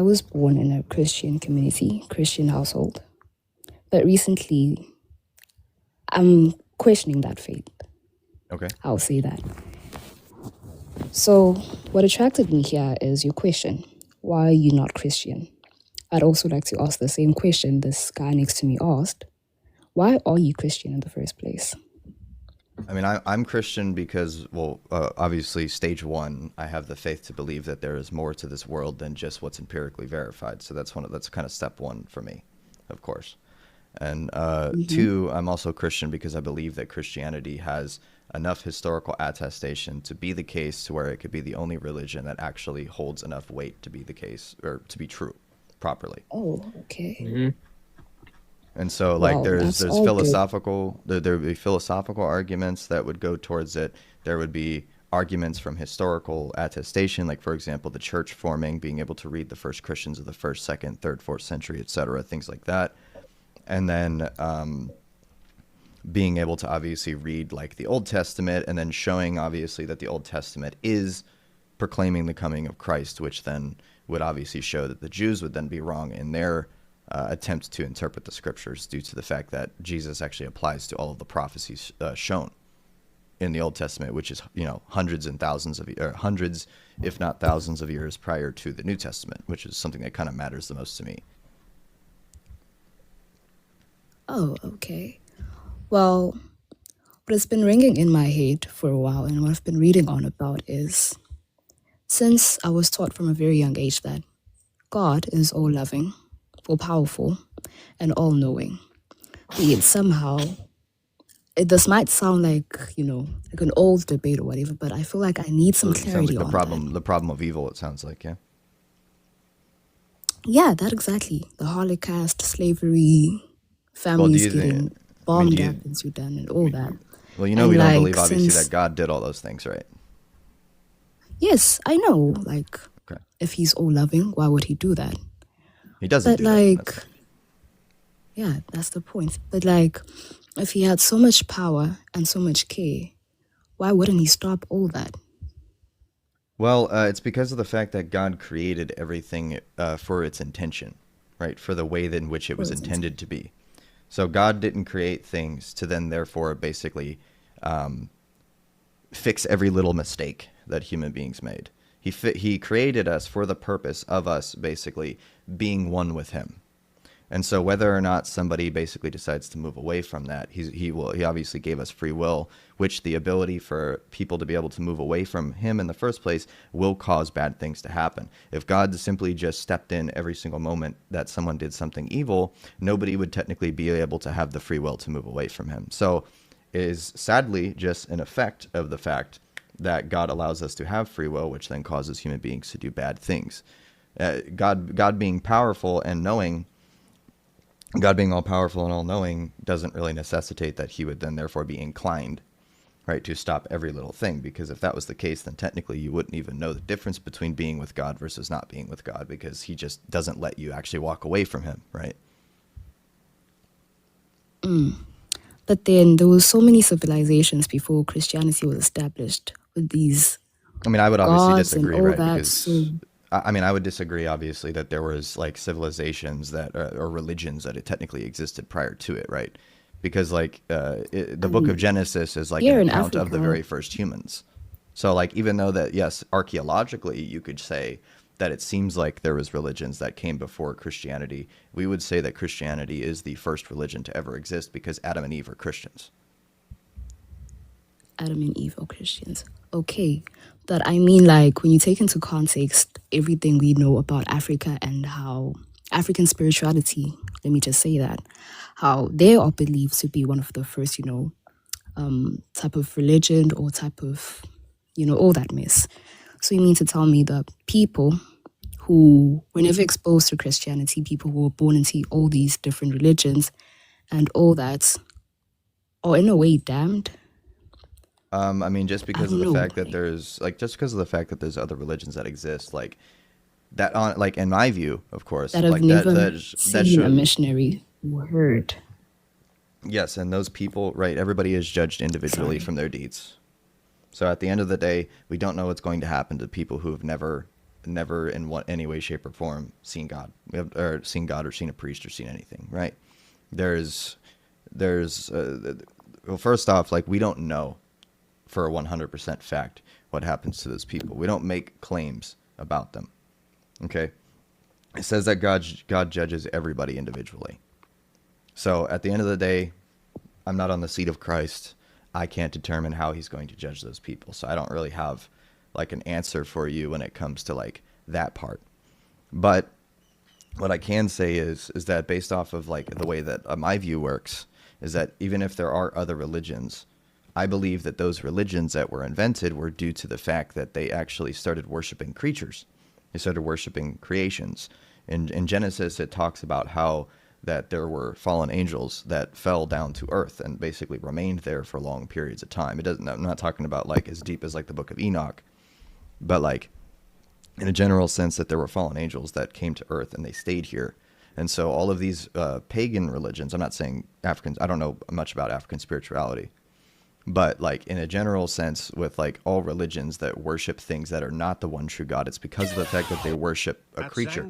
I was born in a Christian community, Christian household, but recently I'm questioning that faith. Okay. I'll say that. So, what attracted me here is your question: why are you not Christian? I'd also like to ask the same question this guy next to me asked: why are you Christian in the first place? I mean, I'm Christian because, well, obviously, stage one, I have the faith to believe that there is more to this world than just what's empirically verified. So that's kind of step one for me, of course. And two, I'm also Christian because I believe that Christianity has enough historical attestation to be the case to where it could be the only religion that actually holds enough weight to be the case or to be true properly. Oh, okay. And so, like, Well, there's that's all good. there would be philosophical arguments that would go towards it. There would be arguments from historical attestation, like, for example, the church forming, being able to read the first Christians of the first, second, third, fourth century, etc., things like that. And then being able to obviously read, like, the Old Testament, and then showing, obviously, that the Old Testament is proclaiming the coming of Christ, which then would obviously show that the Jews would then be wrong in their attempt to interpret the scriptures due to the fact that Jesus actually applies to all of the prophecies shown in the Old Testament, which is, hundreds and thousands of, or hundreds, if not thousands of years prior to the New Testament, which is something that kind of matters the most to me. Oh, okay. Well, what has been ringing in my head for a while and what I've been reading on about is, since I was taught from a very young age that God is all loving, all powerful, and all knowing, yet somehow this might sound like, like an old debate or whatever, but I feel like I need some So it sounds clarity like on that. the problem of evil, it sounds like, yeah. Yeah, that exactly. The Holocaust, slavery, Well, do families you think, getting I mean, do bombed up you, in Sudan and all that. well, we And don't like believe, obviously, that since, God did all those things, right? yes, I know, like Okay. if he's all loving, why would he do that? He doesn't But do that. like, yeah, that's the point. But like, if he had so much power and so much care, why wouldn't he stop all that? Well, it's because of the fact that God created everything for its intention, right? For the way in which it For was instance. intended to be. So God didn't create things to then, therefore, basically fix every little mistake that human beings made. He created us for the purpose of us basically being one with Him. And so whether or not somebody basically decides to move away from that, he obviously gave us free will, which the ability for people to be able to move away from him in the first place will cause bad things to happen. If God simply just stepped in every single moment that someone did something evil, nobody would technically be able to have the free will to move away from him. So it is sadly just an effect of the fact that God allows us to have free will, which then causes human beings to do bad things. God being powerful and knowing, God being all powerful and all knowing doesn't really necessitate that he would then therefore be inclined, right, to stop every little thing. Because if that was the case, then technically you wouldn't even know the difference between being with God versus not being with God, because he just doesn't let you actually walk away from him, right? But then there was so many civilizations before Christianity was established with these I mean, I would obviously gods and disagree, all right? that. So, Because I mean, I would disagree, obviously, that there was like civilizations that or religions that it technically existed prior to it, right? Because like the book of Genesis is like an here in account of the Africa, very first humans. So like even though that, yes, archaeologically you could say that it seems like there was religions that came before Christianity, we would say that Christianity is the first religion to ever exist because Adam and Eve are Christians. Adam and Eve are Christians. Okay. But I mean, like, when you take into context everything we know about Africa and how African spirituality, let me just say that, how they are believed to be one of the first, type of religion or type of, all that mess. So you mean to tell me that people who were never exposed to Christianity, people who were born into all these different religions and all that, are in a way damned? I mean, just I because of don't the know. fact that just because of the fact that there's other religions that exist, like that on, like in my view, of course, That have like that, never that seen a should, missionary or heard. yes. And those people, right, everybody is judged individually Sorry. from their deeds. So at the end of the day, we don't know what's going to happen to people who have never never in any way, shape, or form seen God, or seen God, or seen a priest, or seen anything, right? There's, well, first off, like, we don't know for a 100% fact what happens to those people. We don't make claims about them. Okay, it says that God judges everybody individually. So at the end of the day, I'm not on the seat of Christ. I can't determine how he's going to judge those people. So I don't really have like an answer for you when it comes to like that part. But what I can say is that based off of like the way that my view works, is that even if there are other religions, I believe that those religions that were invented were due to the fact that they actually started worshiping creatures. They started worshiping creations. In Genesis, it talks about how that there were fallen angels that fell down to earth and basically remained there for long periods of time. It doesn't. I'm not talking about like as deep as like the Book of Enoch, but like in a general sense that there were fallen angels that came to earth and they stayed here. And so all of these pagan religions, I'm not saying Africans, I don't know much about African spirituality, but like in a general sense with like all religions that worship things that are not the one true God, it's because of the fact that they worship a creature.